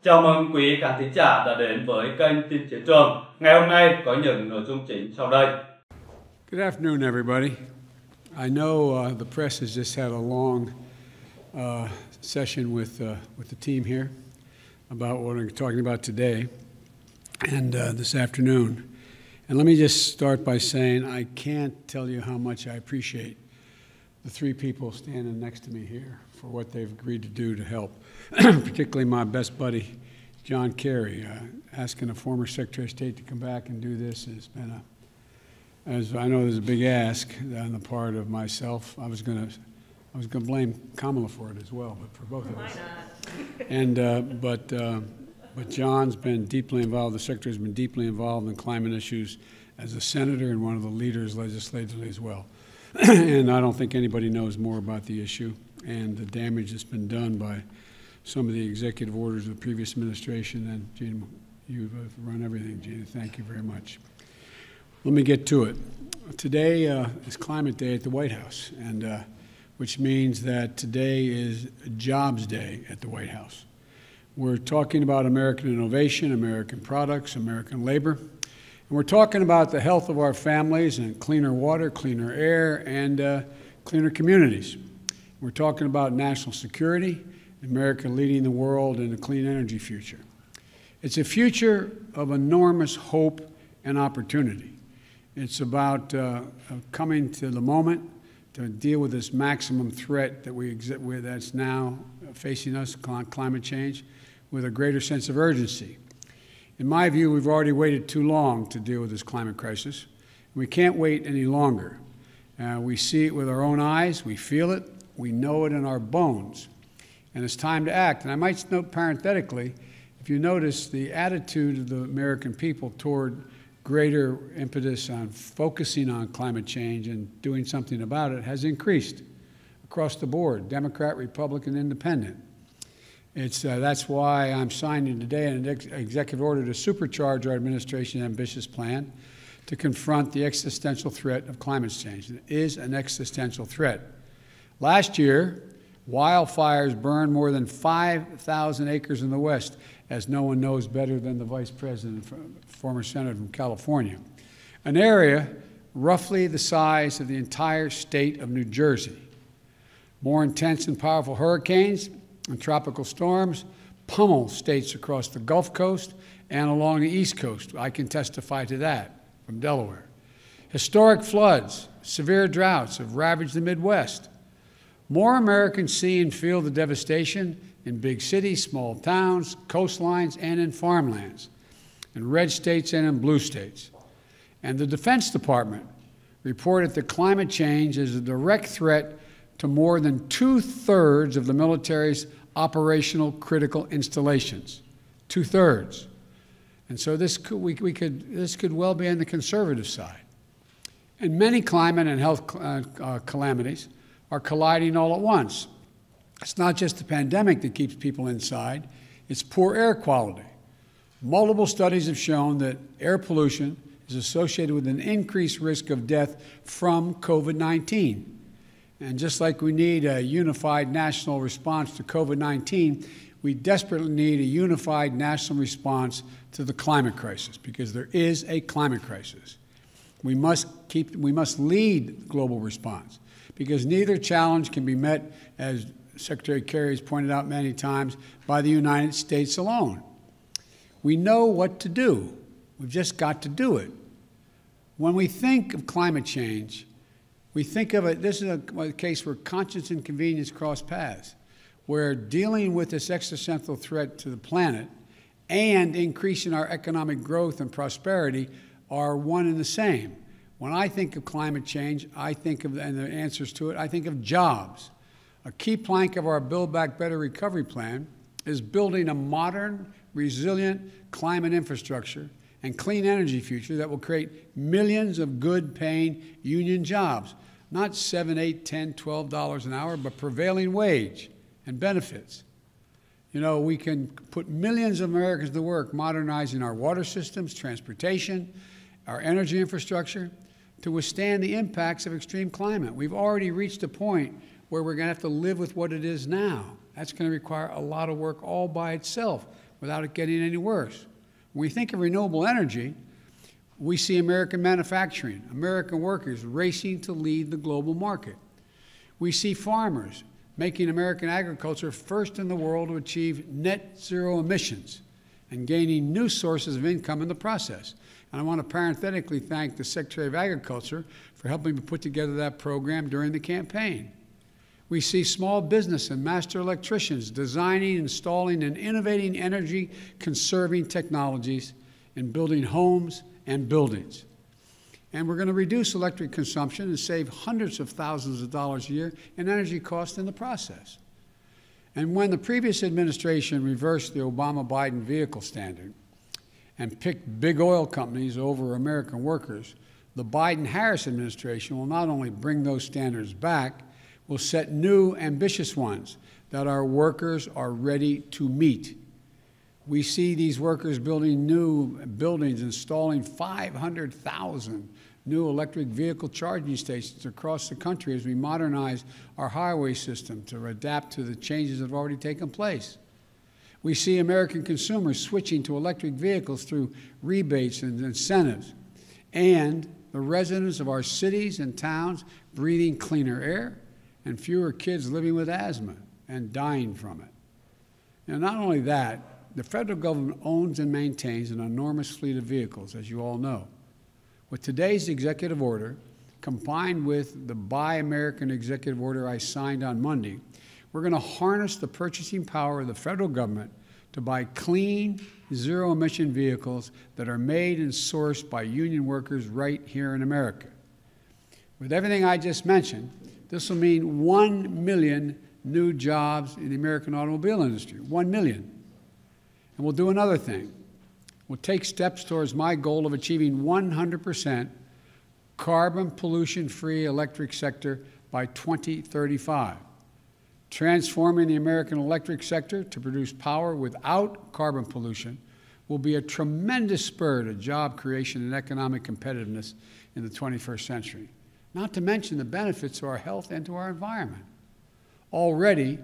Chào mừng quý khán thính giả đã đến với kênh tin chiến trường. Ngày hôm nay có những nội dung chính sau đây. Good afternoon, everybody. I know the press has just had a long session with the team here about what we're talking about today and this afternoon. And let me just start by saying I can't tell you how much I appreciate the three people standing next to me here for what they've agreed to do to help, particularly my best buddy, John Kerry. Asking a former Secretary of State to come back and do this has been as I know there's a big ask on the part of myself. I was going to blame Kamala for it as well, but for both of us. And but John's been deeply involved. The Secretary's been deeply involved in climate issues as a senator and one of the leaders legislatively as well. And I don't think anybody knows more about the issue and the damage that's been done by some of the executive orders of the previous administration. And Gina, you've run everything, Gina. Thank you very much. Let me get to it. Today is Climate Day at the White House, and which means that today is Jobs Day at the White House. We're talking about American innovation, American products, American labor, and we're talking about the health of our families and cleaner water, cleaner air, and cleaner communities. We're talking about national security, America leading the world in a clean energy future. It's a future of enormous hope and opportunity. It's about coming to the moment to deal with this maximum threat that that's now facing us, climate change, with a greater sense of urgency. In my view, we've already waited too long to deal with this climate crisis. We can't wait any longer. We see it with our own eyes, we feel it, we know it in our bones. And it's time to act. And I might note parenthetically, if you notice, the attitude of the American people toward greater impetus on focusing on climate change and doing something about it has increased across the board, Democrat, Republican, Independent. That's why I'm signing today an executive order to supercharge our administration's ambitious plan to confront the existential threat of climate change. It is an existential threat. Last year, wildfires burned more than 5,000 acres in the West, as no one knows better than the Vice President, former Senator from California, an area roughly the size of the entire state of New Jersey. More intense and powerful hurricanes and tropical storms pummel states across the Gulf Coast and along the East Coast. I can testify to that from Delaware. Historic floods, severe droughts have ravaged the Midwest. More Americans see and feel the devastation in big cities, small towns, coastlines, and in farmlands, in red states and in blue states. And the Defense Department reported that climate change is a direct threat to more than 2/3 of the military's operational critical installations. 2/3. And so this could well be on the conservative side. And many climate and health calamities are colliding all at once. It's not just the pandemic that keeps people inside, it's poor air quality. Multiple studies have shown that air pollution is associated with an increased risk of death from COVID-19. And just like we need a unified national response to COVID-19, we desperately need a unified national response to the climate crisis, because there is a climate crisis. We must lead global response, because neither challenge can be met, as Secretary Kerry has pointed out many times, by the United States alone. We know what to do. We've just got to do it. When we think of climate change, we think of it, this is a case where conscience and convenience cross paths, where dealing with this existential threat to the planet and increasing our economic growth and prosperity are one and the same. When I think of climate change, I think of, and the answers to it, I think of jobs. A key plank of our Build Back Better recovery plan is building a modern, resilient climate infrastructure and clean energy future that will create millions of good-paying union jobs, not $7, $8, $10, $12 an hour, but prevailing wage and benefits. You know, we can put millions of Americans to work modernizing our water systems, transportation, our energy infrastructure to withstand the impacts of extreme climate. We've already reached a point where we're going to have to live with what it is now. That's going to require a lot of work all by itself, without it getting any worse. When we think of renewable energy, we see American manufacturing, American workers racing to lead the global market. We see farmers making American agriculture first in the world to achieve net zero emissions and gaining new sources of income in the process. And I want to parenthetically thank the Secretary of Agriculture for helping me put together that program during the campaign. We see small business and master electricians designing, installing, and innovating energy-conserving technologies in building homes and buildings. And we're going to reduce electric consumption and save hundreds of thousands of dollars a year in energy costs in the process. And when the previous administration reversed the Obama-Biden vehicle standard and picked big oil companies over American workers, the Biden-Harris administration will not only bring those standards back, will set new, ambitious ones that our workers are ready to meet. We see these workers building new buildings, installing 500,000 new electric vehicle charging stations across the country as we modernize our highway system to adapt to the changes that have already taken place. We see American consumers switching to electric vehicles through rebates and incentives, and the residents of our cities and towns breathing cleaner air, and fewer kids living with asthma and dying from it. And not only that, the federal government owns and maintains an enormous fleet of vehicles, as you all know. With today's executive order, combined with the Buy American executive order I signed on Monday, we're going to harness the purchasing power of the federal government to buy clean, zero-emission vehicles that are made and sourced by union workers right here in America. With everything I just mentioned, this will mean 1 million new jobs in the American automobile industry, 1 million. And we'll do another thing. We'll take steps towards my goal of achieving 100% carbon pollution-free electric sector by 2035, transforming the American electric sector to produce power without carbon pollution will be a tremendous spur to job creation and economic competitiveness in the 21st century, not to mention the benefits to our health and to our environment. Already,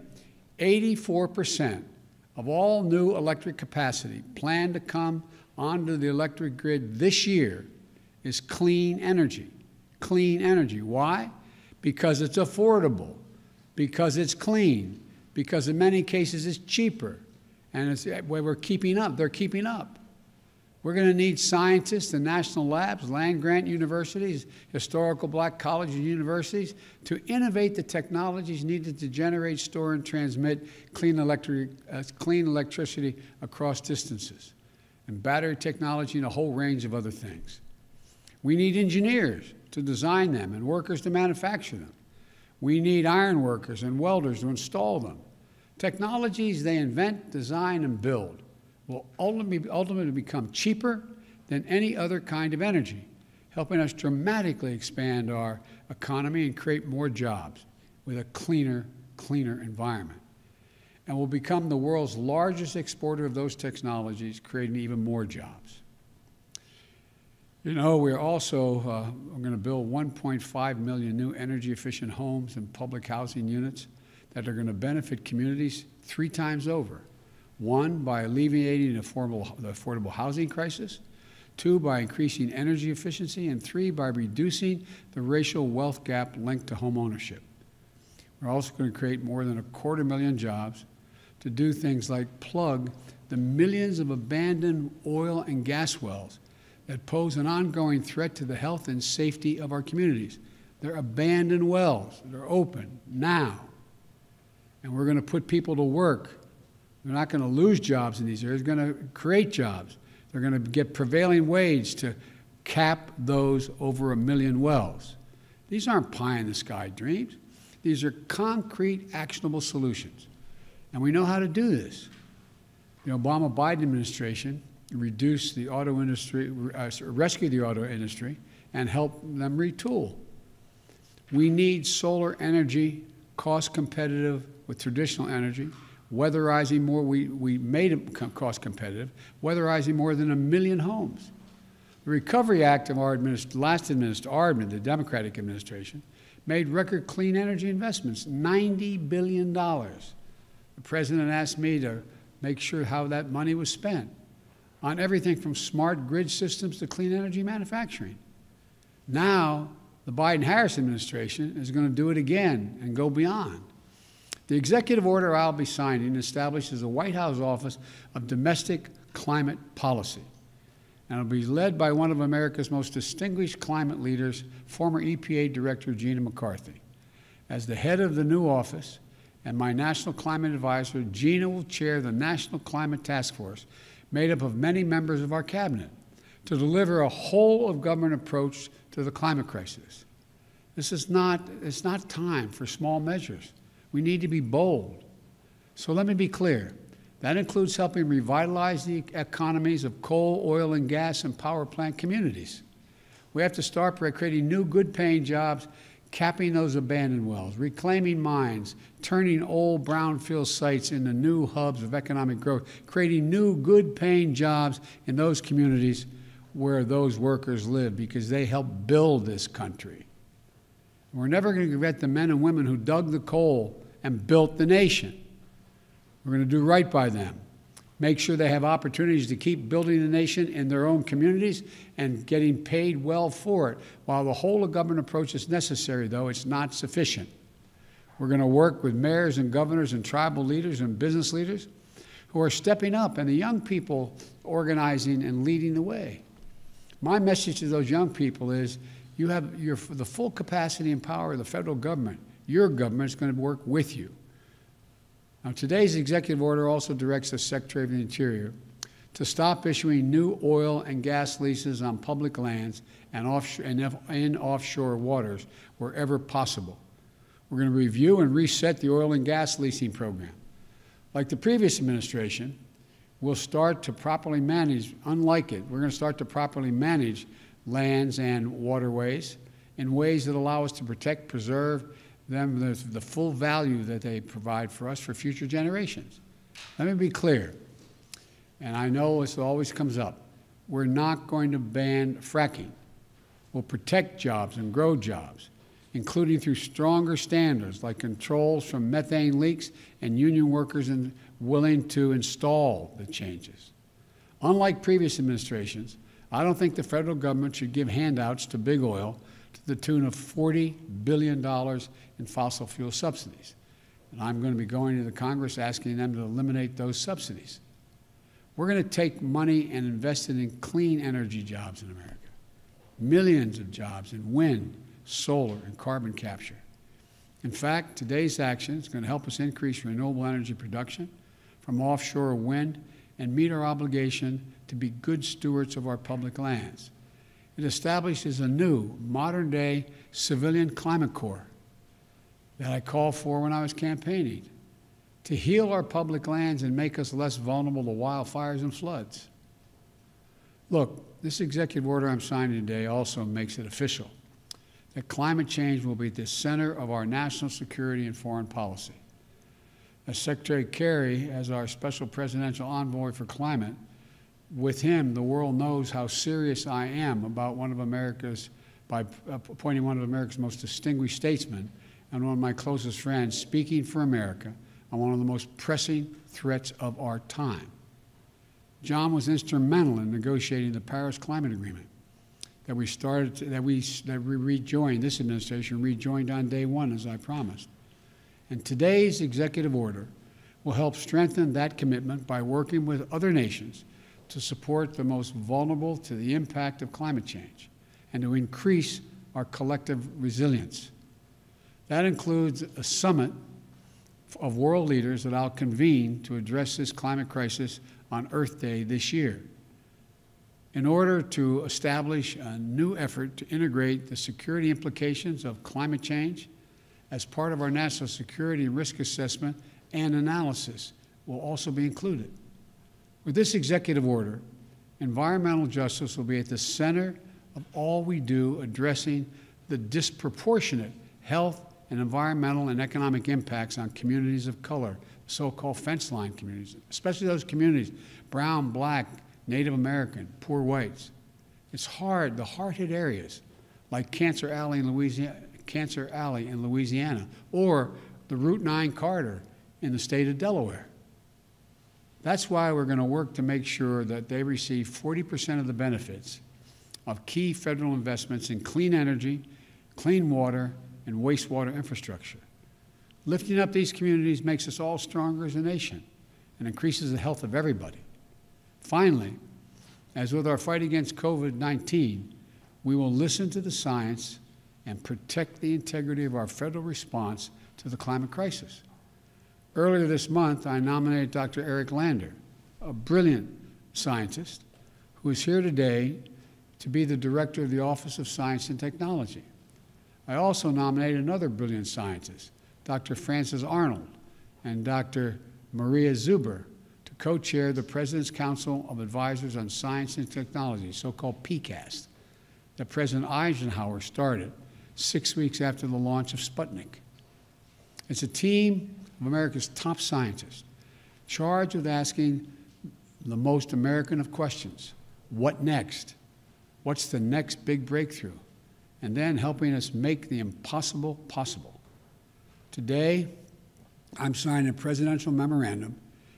84% of all new electric capacity planned to come onto the electric grid this year is clean energy. Clean energy. Why? Because it's affordable, because it's clean, because in many cases it's cheaper, and it's where we're keeping up. They're keeping up. We're going to need scientists and national labs, land-grant universities, historical black colleges and universities to innovate the technologies needed to generate, store, and transmit clean electricity across distances, and battery technology and a whole range of other things. We need engineers to design them and workers to manufacture them. We need iron workers and welders to install them. Technologies they invent, design, and build will ultimately become cheaper than any other kind of energy, helping us dramatically expand our economy and create more jobs with a cleaner environment. And we'll become the world's largest exporter of those technologies, creating even more jobs. You know, we're also going to build 1.5 million new energy-efficient homes and public housing units that are going to benefit communities 3 times over. 1, by alleviating the affordable housing crisis. 2, by increasing energy efficiency. And 3, by reducing the racial wealth gap linked to home ownership. We're also going to create more than 250,000 jobs to do things like plug the millions of abandoned oil and gas wells that pose an ongoing threat to the health and safety of our communities. They're abandoned wells. They're open now. And we're going to put people to work. They're not going to lose jobs in these areas. They're going to create jobs. They're going to get prevailing wage to cap those over 1 million wells. These aren't pie-in-the-sky dreams. These are concrete, actionable solutions. And we know how to do this. The Obama-Biden administration reduced the auto industry, rescued the auto industry, and helped them retool. We need solar energy, cost competitive with traditional energy, weatherizing more, we made it cost competitive, weatherizing more than 1 million homes. The Recovery Act of our the Democratic administration, made record clean energy investments, $90 billion. The President asked me to make sure how that money was spent on everything from smart grid systems to clean energy manufacturing. Now, the Biden-Harris administration is going to do it again and go beyond. The executive order I'll be signing establishes the White House Office of Domestic Climate Policy, and it'll be led by one of America's most distinguished climate leaders, former EPA Director Gina McCarthy. As the head of the new office and my National Climate Advisor, Gina will chair the National Climate Task Force, made up of many members of our cabinet, to deliver a whole-of-government approach to the climate crisis. It's not time for small measures. We need to be bold. So let me be clear. That includes helping revitalize the economies of coal, oil, and gas and power plant communities. We have to start by creating new good-paying jobs, capping those abandoned wells, reclaiming mines, turning old brownfield sites into new hubs of economic growth, creating new good-paying jobs in those communities where those workers live, because they help build this country. We're never going to forget the men and women who dug the coal and built the nation. We're going to do right by them, make sure they have opportunities to keep building the nation in their own communities and getting paid well for it. While the whole-of-government approach is necessary, though, it's not sufficient. We're going to work with mayors and governors and tribal leaders and business leaders who are stepping up, and the young people organizing and leading the way. My message to those young people is, you have the full capacity and power of the federal government. Your government is going to work with you. Now, today's executive order also directs the Secretary of the Interior to stop issuing new oil and gas leases on public lands and in offshore waters wherever possible. We're going to review and reset the oil and gas leasing program. Like the previous administration, we'll start to properly manage, unlike it, we're going to start to properly manage lands and waterways in ways that allow us to protect, preserve them, the full value that they provide for us for future generations. Let me be clear, and I know this always comes up, we're not going to ban fracking. We'll protect jobs and grow jobs, including through stronger standards like controls from methane leaks and union workers willing to install the changes. Unlike previous administrations, I don't think the federal government should give handouts to big oil to the tune of $40 billion in fossil fuel subsidies. And I'm going to be going to the Congress asking them to eliminate those subsidies. We're going to take money and invest it in clean energy jobs in America. Millions of jobs in wind, solar, and carbon capture. In fact, today's action is going to help us increase renewable energy production from offshore wind and meet our obligation to be good stewards of our public lands. It establishes a new, modern-day civilian climate corps that I called for when I was campaigning to heal our public lands and make us less vulnerable to wildfires and floods. Look, this executive order I'm signing today also makes it official that climate change will be at the center of our national security and foreign policy. As Secretary Kerry, as our special presidential envoy for climate, with him, the world knows how serious I am about by appointing one of America's most distinguished statesmen and one of my closest friends speaking for America on one of the most pressing threats of our time. John was instrumental in negotiating the Paris Climate Agreement that we rejoined, this administration rejoined on day one, as I promised. And today's executive order will help strengthen that commitment by working with other nations to support the most vulnerable to the impact of climate change and to increase our collective resilience. That includes a summit of world leaders that I'll convene to address this climate crisis on Earth Day this year, in order to establish a new effort to integrate the security implications of climate change as part of our national security risk assessment and analysis will also be included. With this executive order, environmental justice will be at the center of all we do addressing the disproportionate health and environmental and economic impacts on communities of color, so-called fence line communities, especially those communities, brown, black, Native American, poor whites. It's hard, the hard-hit areas like Cancer Alley in Louisiana, or the Route 9 corridor in the state of Delaware. That's why we're going to work to make sure that they receive 40% of the benefits of key federal investments in clean energy, clean water, and wastewater infrastructure. Lifting up these communities makes us all stronger as a nation and increases the health of everybody. Finally, as with our fight against COVID-19, we will listen to the science and protect the integrity of our federal response to the climate crisis. Earlier this month, I nominated Dr. Eric Lander, a brilliant scientist who is here today to be the director of the Office of Science and Technology. I also nominated another brilliant scientist, Dr. Frances Arnold and Dr. Maria Zuber, to co-chair the President's Council of Advisors on Science and Technology, so-called PCAST, that President Eisenhower started 6 weeks after the launch of Sputnik. It's a team of America's top scientists charged with asking the most American of questions. What next? What's the next big breakthrough? And then helping us make the impossible possible. Today, I'm signing a presidential memorandum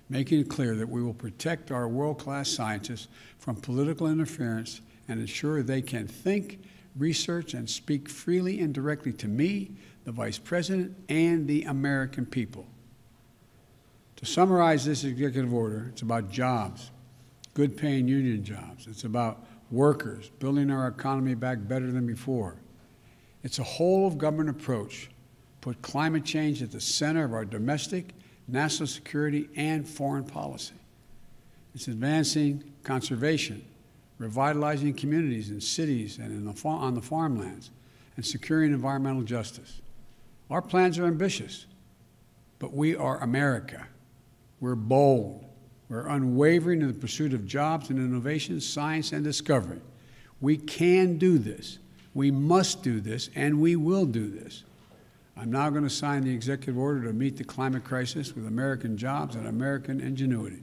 making it clear that we will protect our world-class scientists from political interference and ensure they can think, research, and speak freely and directly to me, the Vice President, and the American people. To summarize this executive order, it's about jobs, good-paying union jobs. It's about workers, building our economy back better than before. It's a whole-of-government approach. Put climate change at the center of our domestic, national security, and foreign policy. It's advancing conservation, revitalizing communities in cities and on the farmlands, and securing environmental justice. Our plans are ambitious, but we are America. We're bold. We're unwavering in the pursuit of jobs and innovation, science and discovery. We can do this. We must do this, and we will do this. I'm now going to sign the executive order to meet the climate crisis with American jobs and American ingenuity.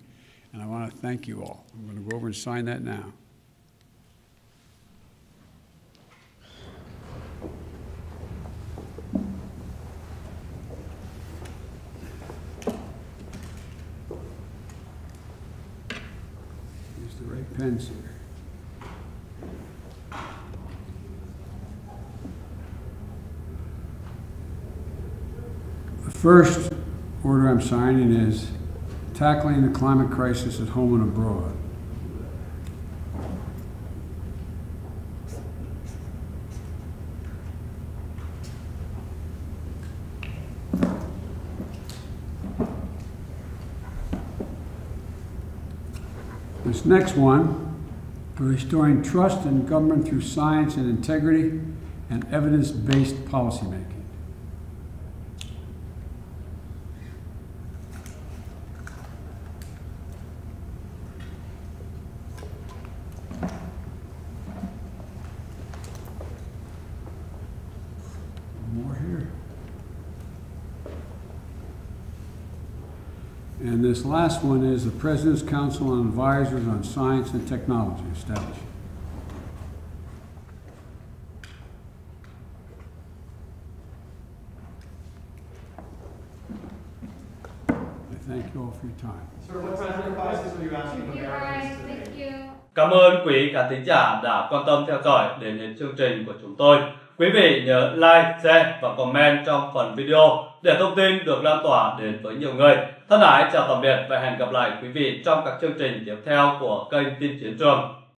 And I want to thank you all. I'm going to go over and sign that now. Use the right pens here. The first order I'm signing is tackling the climate crisis at home and abroad. This next one, restoring trust in government through science and integrity and evidence-based policymaking. More here. And this last one is the President's Council on Advisors on Science and Technology established. I thank you all for your time. Sir, what sacrifices are you asking Americans today? Thank you. Cảm ơn quý khán thính giả đã quan tâm theo dõi đến chương trình của chúng tôi. Quý vị nhớ like, share và comment trong phần video để thông tin được lan tỏa đến với nhiều người. Thân ái chào tạm biệt và hẹn gặp lại quý vị trong các chương trình tiếp theo của kênh Tin Chiến Trường.